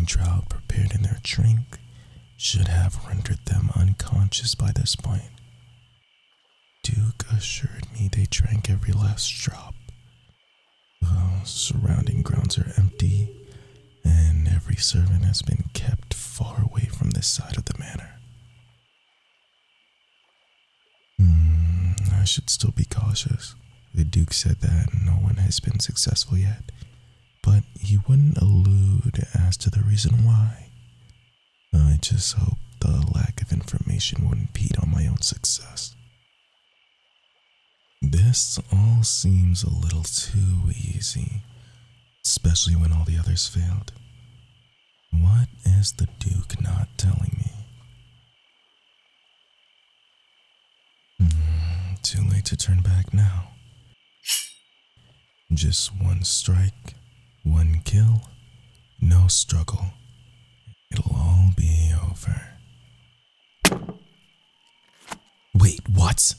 trout prepared in their drink should have rendered them unconscious by this point. Duke assured me they drank every last drop. The surrounding grounds are empty, and every servant has been kept far away from this side of the manor. I should still be cautious. The Duke said that no one has been successful yet, but he wouldn't allude as to the reason why. I just hope the lack of information wouldn't impede on my own success. This all seems a little too easy, especially when all the others failed. What is the Duke not telling me? Too late to turn back now. Just one strike, one kill, no struggle. It'll all be over. Wait, what?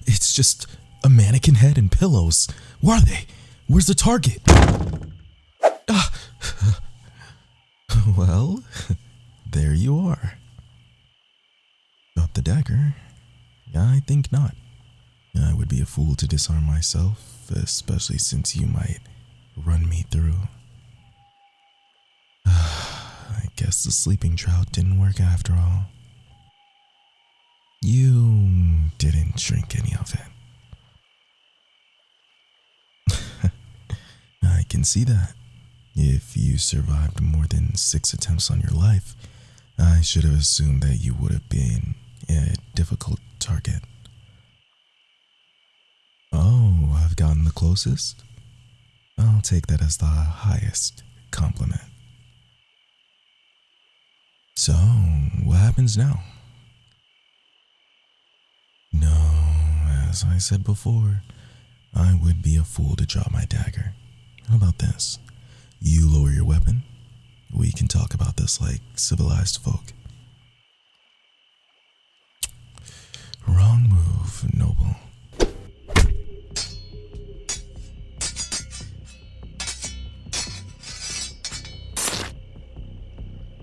It's just a mannequin head and pillows. Where are they? Where's the target? Well, there you are. Got the dagger? I think not. I would be a fool to disarm myself, especially since you might run me through. I guess the sleeping trout didn't work after all. You didn't drink any of it. I can see that. If you survived more than 6 attempts on your life, I should have assumed that you would have been a difficult target. Oh, I've gotten the closest? I'll take that as the highest compliment. So, what happens now? No, as I said before, I would be a fool to drop my dagger. How about this? You lower your weapon. We can talk about this like civilized folk. Wrong move, noble.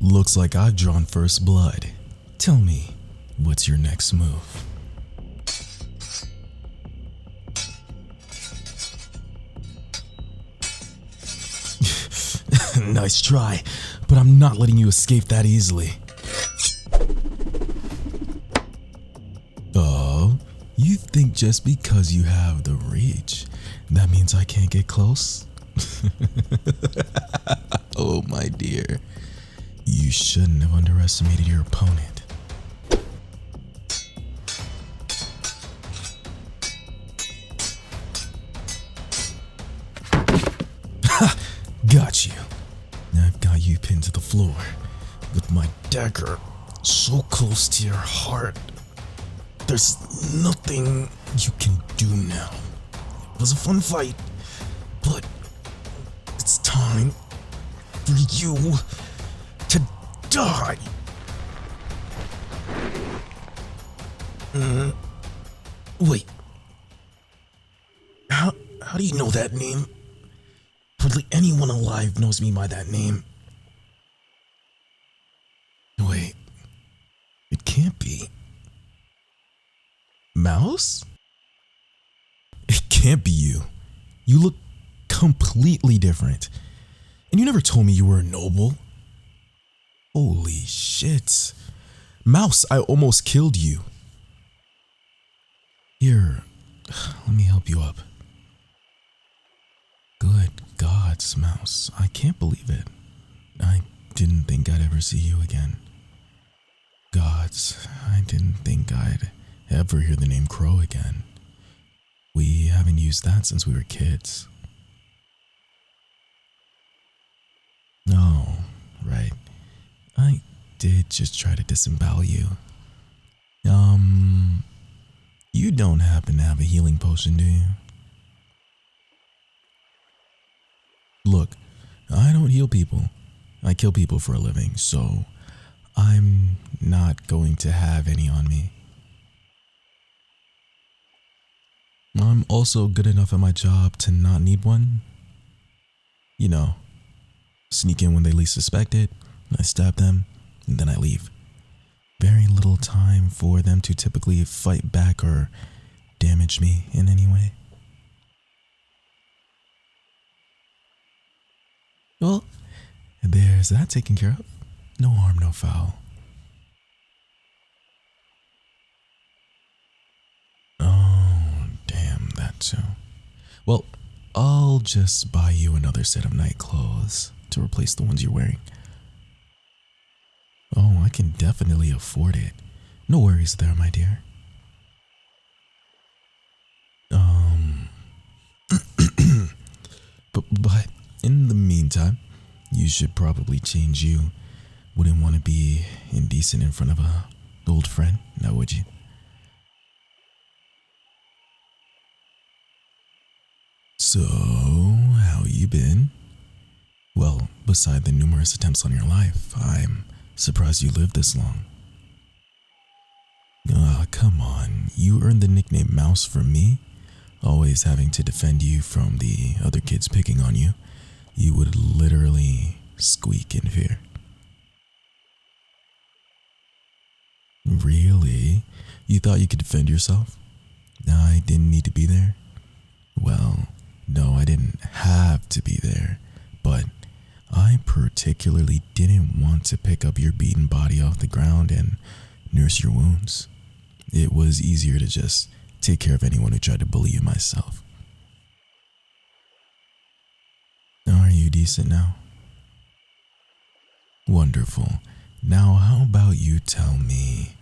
Looks like I've drawn first blood. Tell me, what's your next move? Nice try, but I'm not letting you escape that easily. Oh, you think just because you have the reach, that means I can't get close? Oh, my dear. You shouldn't have underestimated your opponent. Ha! Got you. I've got you pinned to the floor with my dagger so close to your heart. There's nothing you can do now. It was a fun fight, but it's time for you to die. Wait. How do you know that name? Hardly anyone alive knows me by that name. Wait. It can't be. Mouse? It can't be you. You look completely different. And you never told me you were a noble. Holy shit. Mouse, I almost killed you. Here, let me help you up. Good gods, Mouse. I can't believe it. I didn't think I'd ever see you again. Gods, I didn't think I'd ever hear the name Crow again. We haven't used that since we were kids. Oh, right. I did just try to disembowel you. You don't happen to have a healing potion, do you? Look, I don't heal people. I kill people for a living, so I'm not going to have any on me. I'm also good enough at my job to not need one. You know, Sneak in when they least suspect it, I stab them, and then I leave. Very little time for them to typically fight back or damage me in any way. Well, there's that taken care of. No harm, no foul. Oh, damn, that too. Well, I'll just buy you another set of night clothes to replace the ones you're wearing. Oh, I can definitely afford it. No worries there, my dear. But in the meantime, you should probably change. You wouldn't want to be indecent in front of a old friend, now would you? So, how you been? Well, beside the numerous attempts on your life, I'm surprised you lived this long. Come on, you earned the nickname Mouse from me? Always having to defend you from the other kids picking on you. You would literally squeak in fear. Really? You thought you could defend yourself? I didn't need to be there? Well, no, I didn't have to be there, but I particularly didn't want to pick up your beaten body off the ground and nurse your wounds. It was easier to just take care of anyone who tried to bully you myself. Are you decent now? Wonderful. Now how about you tell me...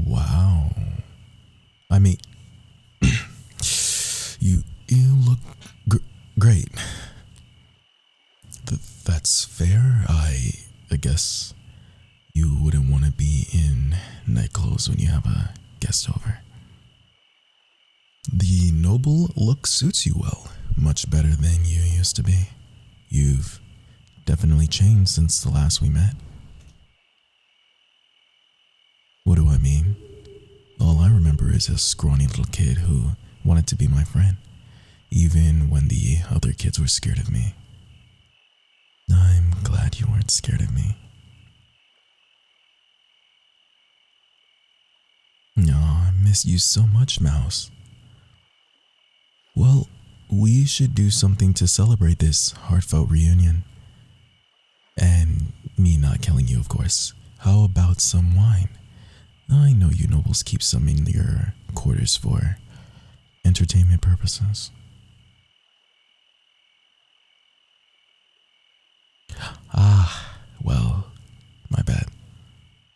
wow. I mean... you look great. That's fair. I guess you wouldn't want to be in night clothes when you have a guest over. The noble look suits you well, much better than you used to be. You've definitely changed since the last we met. What do I mean? All I remember is a scrawny little kid who wanted to be my friend, even when the other kids were scared of me. I'm glad you weren't scared of me. Aw, I miss you so much, Mouse. Well, we should do something to celebrate this heartfelt reunion. And me not killing you, of course. How about some wine? I know you nobles keep some in your quarters for entertainment purposes. Well, my bad.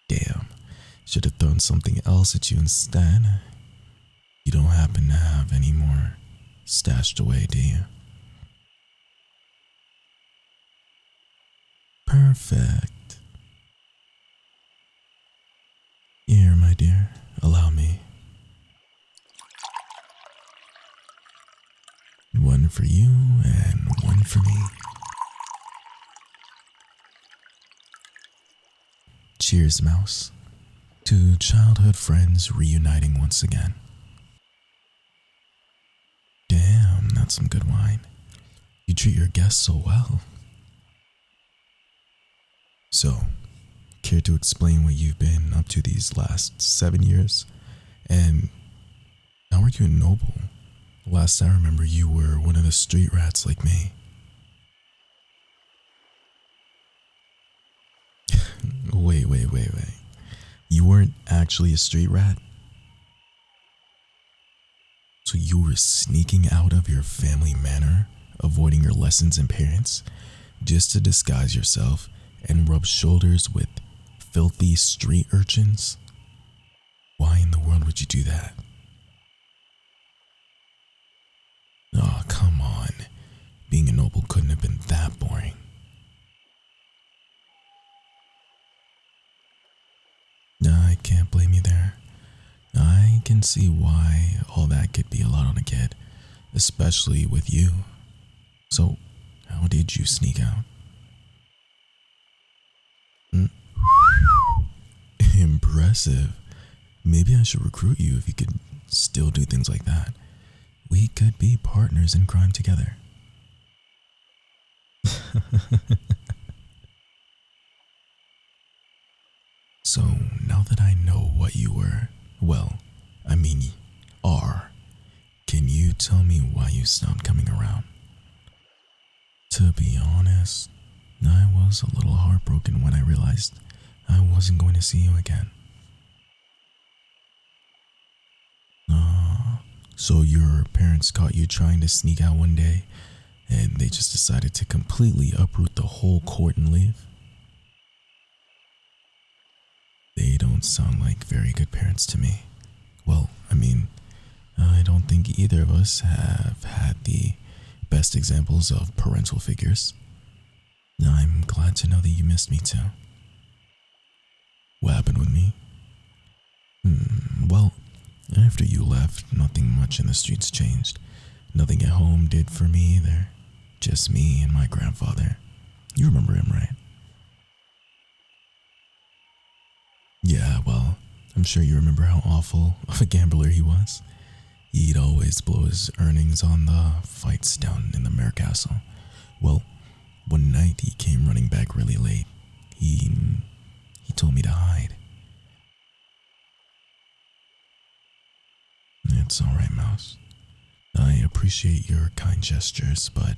Damn, should have thrown something else at you instead. You don't happen to have any more stashed away, do you? Perfect. Here, my dear, allow me. One for you and one for me. Cheers, Mouse, to childhood friends reuniting once again. Damn, that's some good wine. You treat your guests so well. So, care to explain what you've been up to these last 7 years? And how are you a noble? Last I remember, you were one of the street rats like me. Wait. You weren't actually a street rat? So you were sneaking out of your family manor, avoiding your lessons and parents, just to disguise yourself and rub shoulders with filthy street urchins? Why in the world would you do that? Oh, come on. Being a noble couldn't have been that boring. I can't blame you there. I can see why all that could be a lot on a kid, especially with you. So, how did you sneak out? Impressive. Maybe I should recruit you if you could still do things like that. We could be partners in crime together. So now that I know what you were, well, I mean, are, can you tell me why you stopped coming around? To be honest, I was a little heartbroken when I realized I wasn't going to see you again. So your parents caught you trying to sneak out one day, and they just decided to completely uproot the whole court and leave? They don't sound like very good parents to me. Well, I mean, I don't think either of us have had the best examples of parental figures. I'm glad to know that you missed me too. What happened with me? Well, after you left, nothing much in the streets changed. Nothing at home did for me either. Just me and my grandfather. You remember him, right? Yeah, well, I'm sure you remember how awful of a gambler he was. He'd always blow his earnings on the fights down in the mayor castle. Well, one night he came running back really late. He told me to hide. It's alright, Mouse. I appreciate your kind gestures, but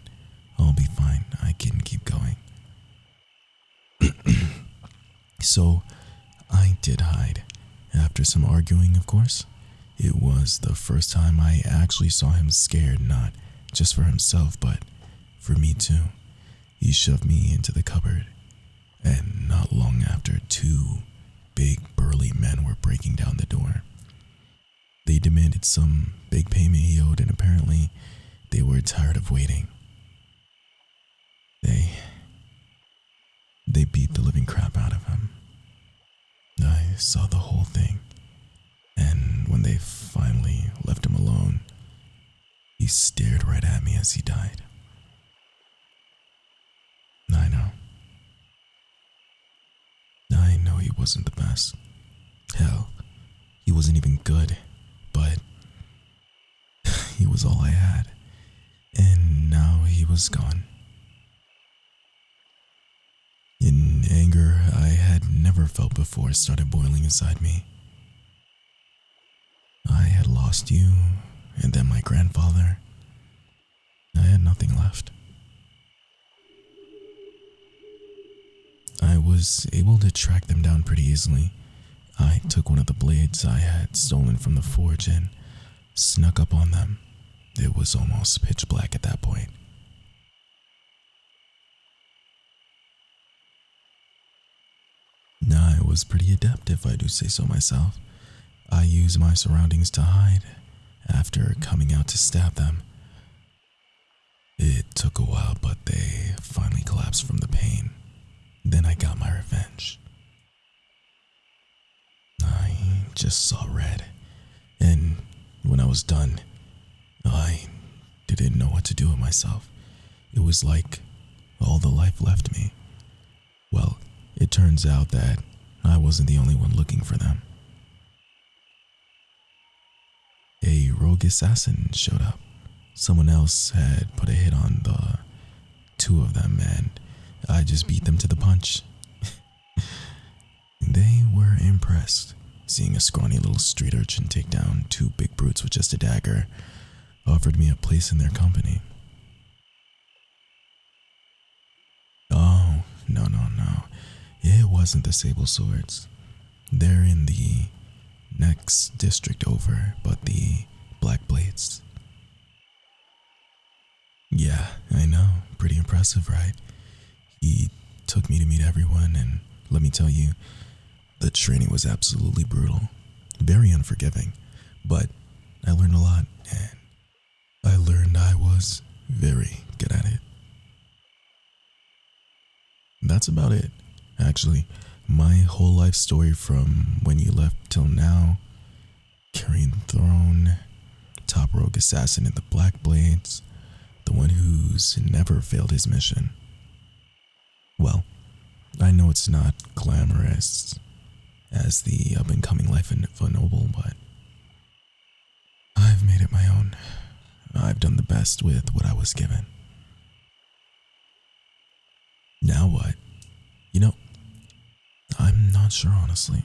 I'll be fine. I can keep going. So, I did hide. After some arguing, of course. It was the first time I actually saw him scared, not just for himself, but for me too. He shoved me into the cupboard, and not long after, two big burly men were breaking down the door. They demanded some big payment he owed, and apparently they were tired of waiting. They beat the living crap out of him. I saw the whole thing, and when they finally left him alone, he stared right at me as he died. I know he wasn't the best. Hell, he wasn't even good, but he was all I had, and now he was gone. In anger I had never felt before started boiling inside me. I had lost you, and then my grandfather. I had nothing left. I was able to track them down pretty easily. I took one of the blades I had stolen from the forge and snuck up on them. It was almost pitch black at that point. I was pretty adept, if I do say so myself. I used my surroundings to hide after coming out to stab them. It took a while, but they finally collapsed from the pain. Then I got my revenge. I just saw red, and when I was done, I didn't know what to do with myself. It was like all the life left me. Well, it turns out that I wasn't the only one looking for them. A rogue assassin showed up. Someone else had put a hit on the two of them, and I just beat them to the punch. They were impressed, seeing a scrawny little street urchin take down two big brutes with just a dagger, offered me a place in their company. Oh, no. It wasn't the Sable Swords. They're in the next district over, but the Black Blades. Yeah, I know. Pretty impressive, right? He took me to meet everyone, and let me tell you, the training was absolutely brutal. Very unforgiving, but I learned a lot, and I learned I was very good at it. That's about it. Actually, my whole life story from when you left till now, carrying the throne, top rogue assassin in the Black Blades, the one who's never failed his mission. Well, I know it's not glamorous as the up-and-coming life of a noble, but I've made it my own. I've done the best with what I was given. Now what? You know, I'm not sure honestly.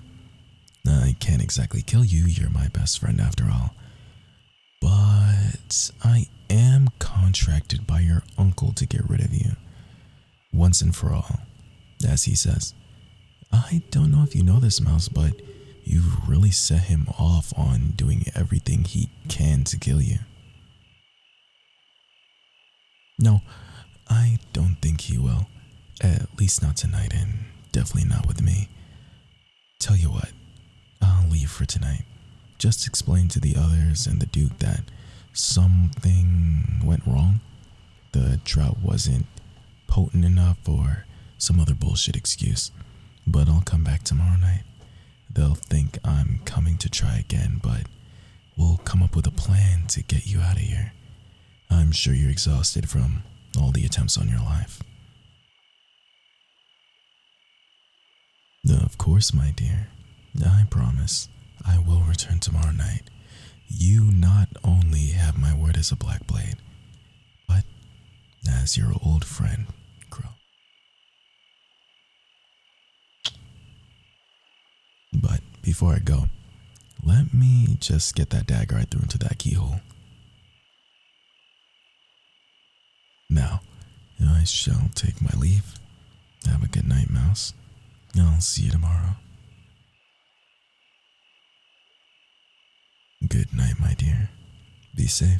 I can't exactly kill you, you're my best friend after all. But I am contracted by your uncle to get rid of you, once and for all, as he says. I don't know if you know this, Mouse, but you've really set him off on doing everything he can to kill you. No, I don't think he will. At least not tonight, and definitely not with me. Tell you what, I'll leave for tonight. Just explain to the others and the Duke that something went wrong. The drought wasn't potent enough or some other bullshit excuse. But I'll come back tomorrow night. They'll think I'm coming to try again, but we'll come up with a plan to get you out of here. I'm sure you're exhausted from all the attempts on your life. Of course, my dear. I promise I will return tomorrow night. You not only have my word as a Black Blade, but as your old friend, Crow. But before I go, let me just get that dagger I threw into that keyhole. Now, I shall take my leave. Have a good night, Mouse. I'll see you tomorrow. Good night, my dear. Be safe.